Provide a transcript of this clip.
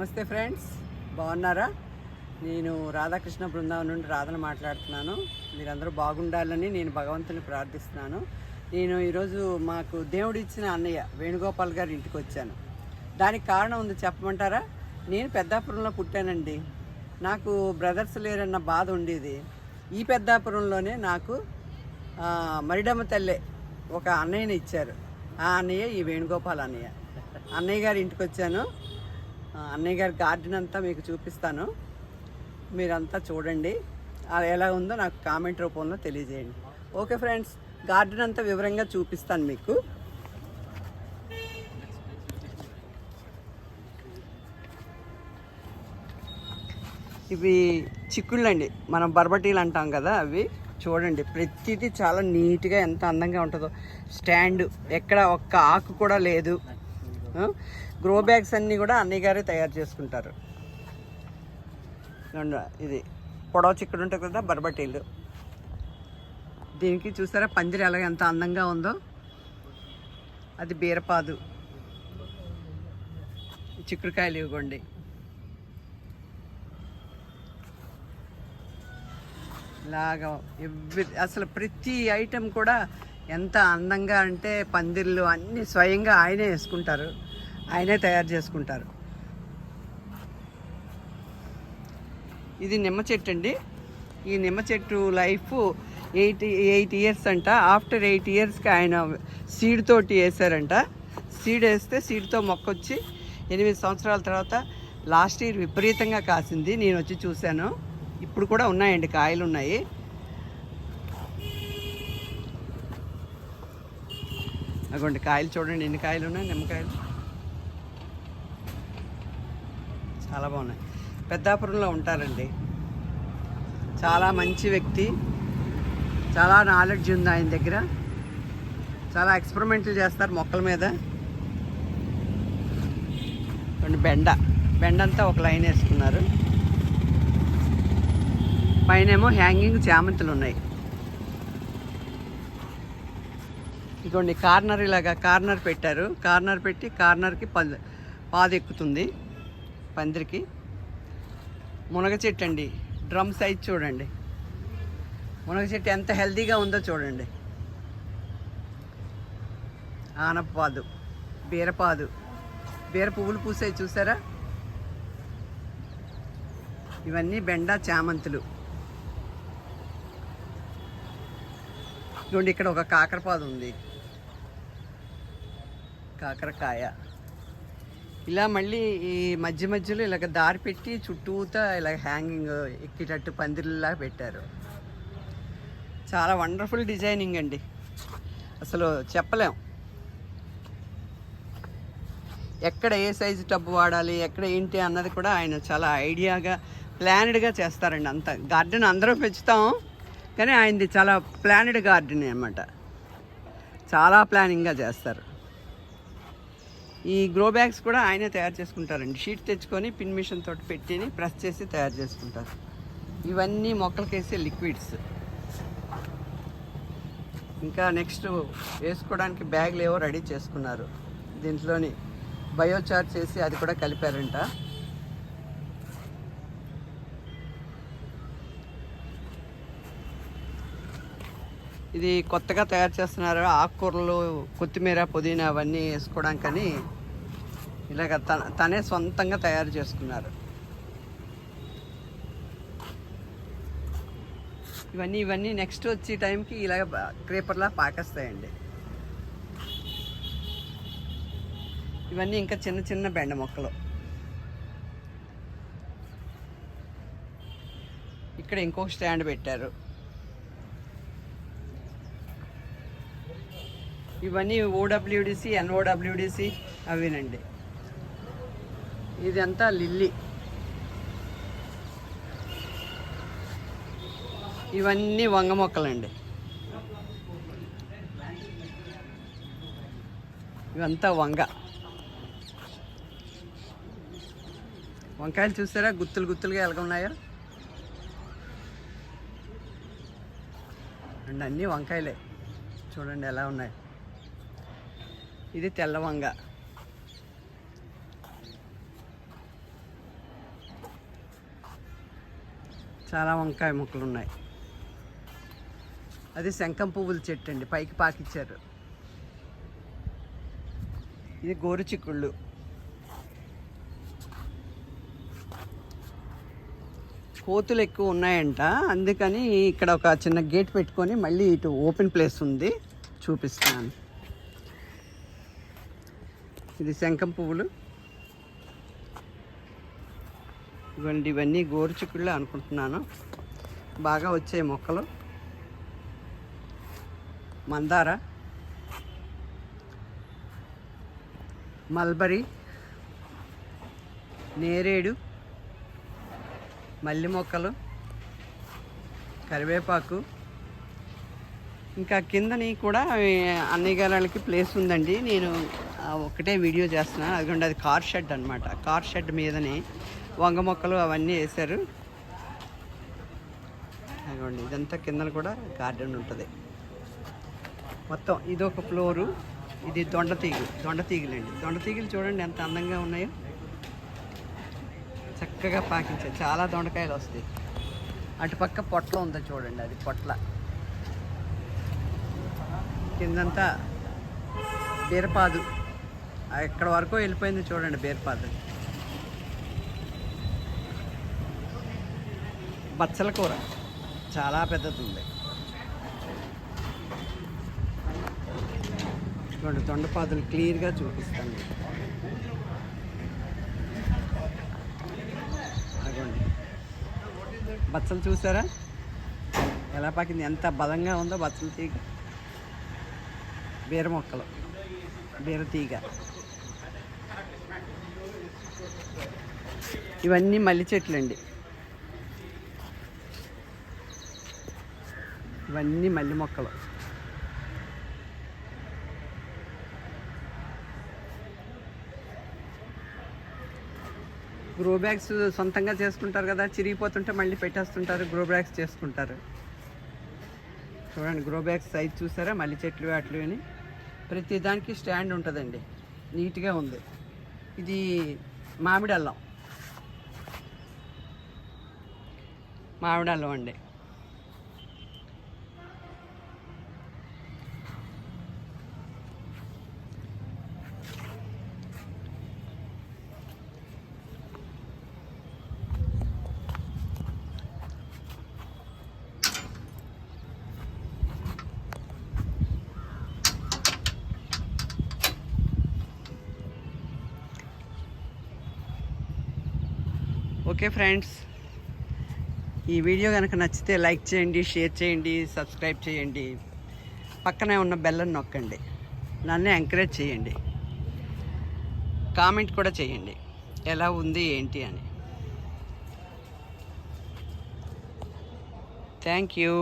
నమస్తే ఫ్రెండ్స్, బాగున్నారా? నేను రాధాకృష్ణ బృందావనం నుండి రాధను మాట్లాడుతున్నాను. మీరందరూ బాగుండాలని నేను భగవంతుని ప్రార్థిస్తున్నాను. నేను ఈరోజు మాకు దేవుడు ఇచ్చిన అన్నయ్య వేణుగోపాల్ గారి ఇంటికి వచ్చాను. దానికి కారణం ఉంది, చెప్పమంటారా? నేను పెద్దాపురంలో పుట్టానండి. నాకు బ్రదర్స్ లేరన్న బాధ ఉండేది. ఈ పెద్దాపురంలోనే నాకు మరిడమ్మ తల్లే ఒక అన్నయ్యని ఇచ్చారు. ఆ అన్నయ్య ఈ వేణుగోపాల్ అన్నయ్య. అన్నయ్య గారి ఇంటికి వచ్చాను. అన్నయ్య గారి గార్డెన్ అంతా మీకు చూపిస్తాను. మీరంతా చూడండి, అది ఎలా ఉందో నాకు కామెంట్ రూపంలో తెలియజేయండి. ఓకే ఫ్రెండ్స్, గార్డెన్ అంతా వివరంగా చూపిస్తాను మీకు. ఇవి చిక్కుళ్ళండి, మనం బర్బటీలు అంటాం కదా, అవి చూడండి. ప్రతిదీ చాలా నీట్గా ఎంత అందంగా ఉంటుందో. స్టాండ్ ఎక్కడ ఒక్క ఆకు కూడా లేదు. గ్రో బ్యాగ్స్ అన్నీ కూడా అన్నయ్య గారే తయారు చేసుకుంటారు. ఇది పొడవ చిక్కుడు ఉంటుంది కదా, బర్బటీలు. దీనికి చూసారా పందిరి ఎలా ఎంత అందంగా ఉందో. అది బీరపాదు, చిక్కుడుకాయలు ఇవ్వండి. ఇలాగా అసలు ప్రతి ఐటెం కూడా ఎంత అందంగా అంటే పందిర్లు అన్నీ స్వయంగా ఆయనే వేసుకుంటారు, ఆయనే తయారు చేసుకుంటారు. ఇది నిమ్మ చెట్టు అండి. ఈ నిమ్మ చెట్టు లైఫ్ 8 ఇయర్స్ అంట. ఆఫ్టర్ 8 ఇయర్స్కి ఆయన సీడ్ తోటి వేసారంట. సీడ్ వేస్తే సీడ్తో మొక్క వచ్చి 8 సంవత్సరాల తర్వాత లాస్ట్ ఇయర్ విపరీతంగా కాసింది. నేను వచ్చి చూశాను. ఇప్పుడు కూడా ఉన్నాయండి, కాయలు ఉన్నాయి. అగోండి కాయలు చూడండి, ఎన్ని కాయలు ఉన్నాయి, నిమ్మకాయలు చాలా బాగున్నాయి. పెద్దాపురంలో ఉంటారండి. చాలా మంచి వ్యక్తి, చాలా నాలెడ్జ్ ఉంది ఆయన దగ్గర. చాలా ఎక్స్పెరిమెంట్లు చేస్తారు మొక్కల మీద. బెండ అంతా ఒక లైన్ వేసుకున్నారు. పైనేమో హ్యాంగింగ్ చామంతులు ఉన్నాయి. ఇదిగోండి కార్నర్, ఇలాగా కార్నర్ పెట్టారు. కార్నర్ పెట్టి కార్నర్కి పాదు ఎక్కుతుంది పందిరికి. మునగ చెట్టు అండి, డ్రమ్ సైజ్ చూడండి. మునగ చెట్టు ఎంత హెల్తీగా ఉందో చూడండి. ఆనపాదు, బీరపాదు, బీర పువ్వులు పూసాయి చూసారా. ఇవన్నీ బెండ చామంతులు. ఇదిగోండి ఇక్కడ ఒక కాకరపాదు ఉంది, కాకరకాయ. ఇలా మళ్ళీ ఈ మధ్యలో ఇలాగ దారి పెట్టి చుట్టూతా ఇలా హ్యాంగింగ్ ఎక్కేటట్టు పందిరిలా పెట్టారు. చాలా వండర్ఫుల్ డిజైనింగ్ అండి, అసలు చెప్పలేం. ఎక్కడ ఏ సైజు టబ్బు వాడాలి, ఎక్కడ ఏంటి అన్నది కూడా ఆయన చాలా ఐడియాగా ప్లానెడ్గా చేస్తారండి. అంత గార్డెన్ అందరం పెంచుతాం, కానీ ఆయనది చాలా ప్లానెడ్ గార్డెన్ అన్నమాట. చాలా ప్లానింగ్గా చేస్తారు. ఈ గ్రో బ్యాగ్స్ కూడా ఆయనే తయారు చేసుకుంటారండి. షీట్ తెచ్చుకొని పిన్ మిషన్ తోటి పెట్టి ప్రెస్ చేసి తయారు చేసుకుంటారు. ఇవన్నీ మొక్కలకేసే లిక్విడ్స్. ఇంకా నెక్స్ట్ వేసుకోవడానికి బ్యాగ్లు ఏవో రెడీ చేసుకున్నారు. దీంట్లోని బయోచార్ చేసి అది కూడా కలిపారంట. ఇది కొత్తగా తయారు చేస్తున్నారు. ఆకుకూరలు, కొత్తిమీర, పుదీనా అవన్నీ వేసుకోవడానికని ఇలాగ తనే సొంతంగా తయారు చేసుకున్నారు. ఇవన్నీ నెక్స్ట్ వచ్చే టైంకి ఇలాగ క్రేపర్లా పాకేస్తాయండి. ఇవన్నీ ఇంకా చిన్న చిన్న బెండ మొక్కలు. ఇక్కడ ఇంకొక స్టాండ్ పెట్టారు. ఇవన్నీ OWDC, NOWDC అవినండి. ఇదంతా లిల్లీ. ఇవన్నీ వంగ మొక్కలండి. ఇవంతా వంకాయలు చూసారా, గుత్తులుగా ఎలాగ ఉన్నాయో. అండ్ అన్నీ వంకాయలే చూడండి ఎలా ఉన్నాయి. ఇది తెల్ల వంగ. చాలా వంకాయ మొక్కలు ఉన్నాయి. అది శంఖం పువ్వుల చెట్టు అండి, పైకి పాకిచ్చారు. ఇది గోరు చిక్కుళ్ళు. కోతులు ఎక్కువ ఉన్నాయంట, అందుకని ఇక్కడ ఒక చిన్న గేట్ పెట్టుకొని మళ్ళీ ఇటు ఓపెన్ ప్లేస్ ఉంది, చూపిస్తాను. ఇది శంఖం పువ్వులు. ఇవన్నీ గోరు చిక్కుళ్ళు అనుకుంటున్నాను. బాగా వచ్చాయి మొక్కలు. మందార, మల్బరీ, నేరేడు, మల్లి మొక్కలు, కరివేపాకు. ఇంకా కిందని కూడా అన్ని గాలకి ప్లేస్ ఉందండి. నేను ఒకటే వీడియో చేస్తున్నాను. అదిగోండి, అది కార్ షెడ్ అనమాట. కార్ షెడ్ మీదనే వంగ మొక్కలు అవన్నీ వేశారు. అదిగోండి, ఇదంతా కిందన కూడా గార్డెన్ ఉంటుంది మొత్తం. ఇది ఒక ఫ్లోరు. ఇది దొండ తీగలండి. దొండ తీగలు చూడండి ఎంత అందంగా ఉన్నాయో, చక్కగా పాకించాయి. చాలా దొండకాయలు వస్తాయి. అటుపక్క పొట్ల ఉందో చూడండి, అది పొట్ల. కిందంతా బీరపాదు, ఎక్కడ వరకు వెళ్ళిపోయింది చూడండి బీరపాదు. బచ్చల కూర చాలా పెద్దది ఉంది. చూడండి, దొండపాదులు క్లియర్గా చూపిస్తాను. అదిగోండి, బచ్చలు చూసారా ఎలా పాకింది, ఎంత బలంగా ఉందో బచ్చల తీగ. బీర మొక్కలు, బీర తీగ. ఇవన్నీ మల్లి చెట్లు అండి. ఇవన్నీ మల్లి మొక్కలు. గ్రో బ్యాగ్స్ సొంతంగా చేసుకుంటారు కదా, చిరిగిపోతుంటే మళ్ళీ పెట్టేస్తుంటారు, గ్రో బ్యాగ్స్ చేసుకుంటారు. చూడండి, గ్రో బ్యాగ్స్ సైజ్ చూసారా, మల్లి చెట్లు అట్లు అని. ప్రతి దానికి స్టాండ్ ఉంటుందండి, నీట్గా ఉంది. ఇది మామిడి అల్లం అండి. ఓకే ఫ్రెండ్స్, ఈ వీడియో కనుక నచ్చితే లైక్ చేయండి, షేర్ చేయండి, సబ్స్క్రైబ్ చేయండి. పక్కనే ఉన్న బెల్లని నొక్కండి. నన్ను ఎంకరేజ్ చేయండి. కామెంట్ కూడా చేయండి ఎలా ఉంది ఏంటి అని. Thank you.